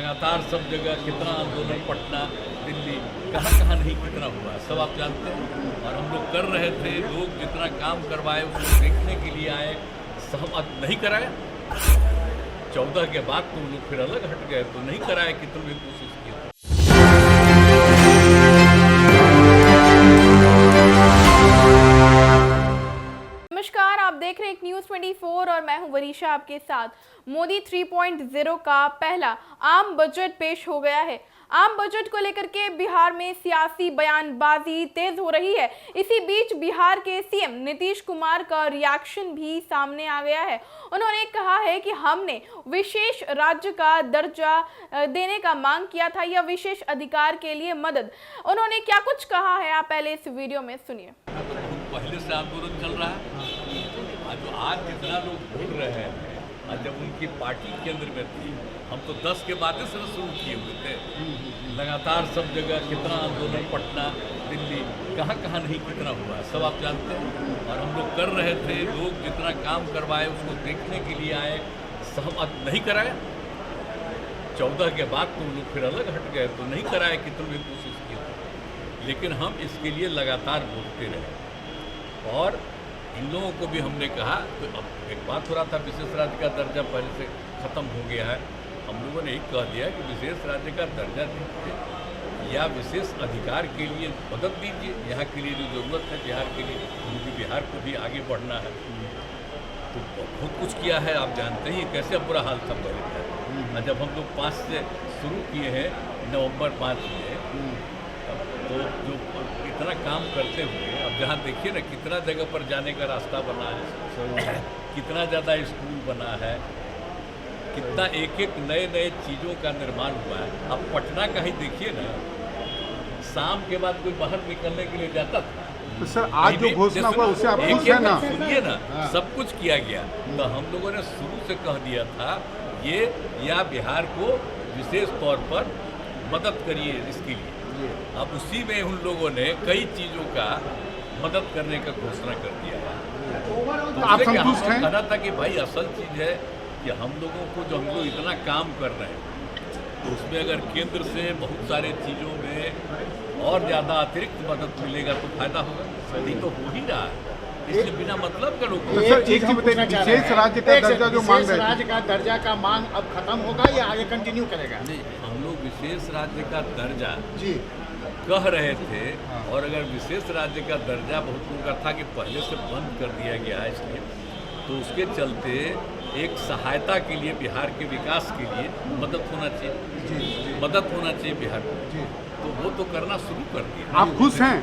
लगातार सब जगह कितना आंदोलन, पटना, दिल्ली, कहाँ कहाँ नहीं कितना हुआ, सब आप जानते हैं। और हम लोग कर रहे थे, लोग जितना काम करवाए उसको देखने के लिए आए, सहमत नहीं कराया। 14 के बाद तुम लोग फिर अलग हट गए, तो नहीं कराया कि तुम भी कोशिश किए। नमस्कार, आप देख रहे हैं न्यूज़ 24 और मैं हूं वरीशा आपके साथ। मोदी 3.0 का पहला आम बजट पेश हो गया है। आम बजट को लेकर के बिहार में सियासी बयानबाजी तेज हो रही है। इसी बीच बिहार के सीएम नीतीश कुमार का रिएक्शन भी सामने आ गया है। उन्होंने कहा है कि हमने विशेष राज्य का दर्जा देने का मांग किया था या विशेष अधिकार के लिए मदद। उन्होंने क्या कुछ कहा है, आप पहले इस वीडियो में सुनिए। पहले से आंदोलन चल रहा है। आज जितना लोग बोल रहे हैं, आज जब उनकी पार्टी केंद्र में थी, हम तो 10 के बाद से शुरू किए हुए थे। लगातार सब जगह कितना आंदोलन, पटना, दिल्ली, कहाँ कहाँ नहीं कितना हुआ, सब आप जानते हैं। और हम लोग कर रहे थे, लोग जितना काम करवाए उसको देखने के लिए आए, सहमत नहीं कराया। 14 के बाद तुम लोग फिर अलग हट गए, तो नहीं कराया कि तुम भी कोशिश किए। लेकिन हम इसके लिए लगातार बोलते रहे और इन लोगों को भी हमने कहा। तो अब एक बात हो रहा था, विशेष राज्य का दर्जा पहले से ख़त्म हो गया है। हम लोगों ने एक कह दिया कि विशेष राज्य का दर्जा दीजिए या विशेष अधिकार के लिए मदद दीजिए। यहाँ के लिए जो ज़रूरत है बिहार के लिए, क्योंकि बिहार को भी आगे बढ़ना है। तो बहुत कुछ किया है, आप जानते हैं कैसे बुरा हाल था पहले। जब हम लोग 5 से शुरू किए हैं, नवंबर 5 में, तो जो इतना काम करते हुए अब जहाँ देखिए ना कितना जगह पर जाने का रास्ता बना है, कितना ज़्यादा स्कूल बना है, कितना एक एक नए नए चीज़ों का निर्माण हुआ है। अब पटना का ही देखिए ना, शाम के बाद कोई बाहर निकलने के लिए जाता था। तो सर आज जो घोषणा हुआ उससे आप खुश हैं ना? सुनिए ना, सब कुछ किया गया। तो हम लोगों ने शुरू से कह दिया था ये या बिहार को विशेष तौर पर मदद करिए इसके लिए। अब उसी में उन लोगों ने कई चीज़ों का मदद करने का घोषणा कर दिया है। तो आप संतुष्ट हैं? कहना था कि भाई असल चीज़ है कि हम लोगों को जो हम लोग इतना काम कर रहे हैं, तो उसमें अगर केंद्र से बहुत सारे चीज़ों में और ज़्यादा अतिरिक्त मदद मिलेगा तो फायदा होगा। सही तो हो ही रहा है, इसलिए बिना मतलब का लोग। तो सर एक चीज बताइए, विशेष राज्य का दर्जा जो मांग रहे राज्य का दर्जा का मांग अब खत्म होगा या आगे कंटिन्यू करेगा? नहीं, हम लोग विशेष राज्य का दर्जा जी कह रहे थे। और अगर विशेष राज्य का दर्जा बहुत लोगों का था कि पहले से बंद कर दिया गया है, इसलिए तो उसके चलते एक सहायता के लिए बिहार के विकास के लिए मदद होना चाहिए। मदद होना चाहिए बिहार को, तो वो तो करना शुरू कर दिया। आप खुश हैं?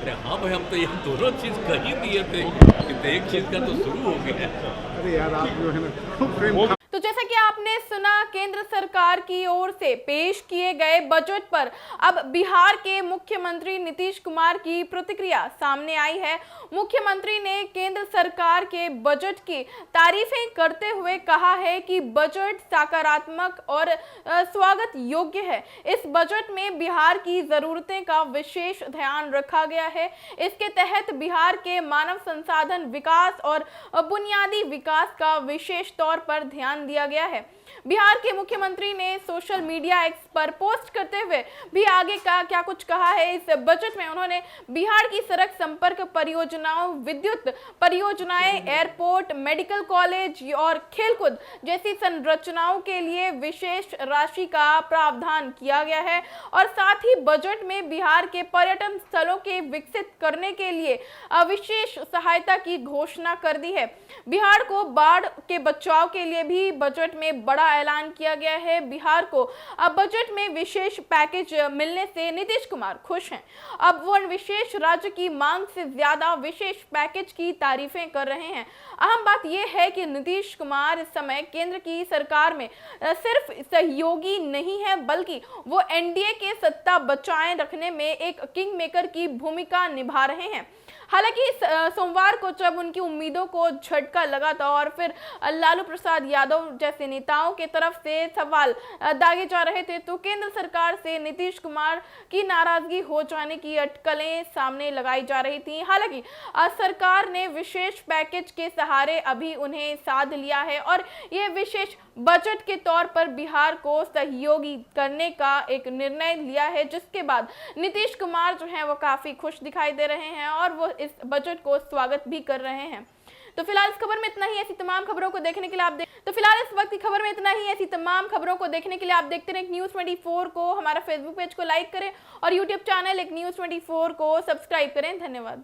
अरे हाँ भाई, हम तो ये दोनों चीज़ कह ही दिए थे कि एक चीज़ का तो शुरू हो गया। अरे यार आप जो है ना खूब प्रेम। तो जैसा कि आपने सुना, केंद्र सरकार की ओर से पेश किए गए बजट पर अब बिहार के मुख्यमंत्री नीतीश कुमार की प्रतिक्रिया सामने आई है। मुख्यमंत्री ने केंद्र सरकार के बजट की तारीफें करते हुए कहा है कि बजट सकारात्मक और स्वागत योग्य है। इस बजट में बिहार की जरूरतें का विशेष ध्यान रखा गया है। इसके तहत बिहार के मानव संसाधन विकास और बुनियादी विकास का विशेष तौर पर ध्यान दिया गया है। बिहार के मुख्यमंत्री ने सोशल मीडिया एक्स पर पोस्ट करते हुए भी आगे का क्या कुछ कहा है। इस बजट में उन्होंने बिहार की सड़क संपर्क परियोजनाओं, विद्युत परियोजनाएं, एयरपोर्ट, मेडिकल कॉलेज और खेलकूद जैसी संरचनाओं के लिए विशेष राशि का प्रावधान किया गया है। और साथ ही बजट में बिहार के पर्यटन स्थलों के विकसित करने के लिए विशेष सहायता की घोषणा कर दी है। बिहार को बाढ़ के बचाव के लिए भी बजट में बड़ा ऐलान किया गया है। बिहार को अब बजट में विशेष पैकेज मिलने से नीतीश कुमार खुश हैं। अब वो विशेष राज्य की मांग से ज्यादा विशेष पैकेज की तारीफें कर रहे हैं। अहम बात यह है कि नीतीश कुमार इस समय केंद्र की सरकार में सिर्फ सहयोगी नहीं है, बल्कि वो एनडीए के सत्ता बचाए रखने में एक किंग मेकर की भूमिका निभा रहे हैं। हालांकि सोमवार को जब उनकी उम्मीदों को झटका लगा था और फिर लालू प्रसाद यादव जैसे नेताओं के तरफ से सवाल दागे जा रहे थे, तो केंद्र सरकार से नीतीश कुमार की नाराजगी हो जाने की अटकलें सामने लगाई जा रही थी। हालांकि सरकार ने विशेष पैकेज के सहारे अभी उन्हें साध लिया है और ये विशेष बजट के तौर पर बिहार को सहयोगी करने का एक निर्णय लिया है, जिसके बाद नीतीश कुमार जो है वो काफी खुश दिखाई दे रहे हैं और वो इस बजट को स्वागत भी कर रहे हैं। तो फिलहाल इस खबर में इतना ही। ऐसी तमाम खबरों को देखने के लिए आप देखते रहें न्यूज़ 24 को। हमारा फेसबुक पेज को लाइक करें और यूट्यूब चैनल एक न्यूज़ 24 को सब्सक्राइब करें। धन्यवाद।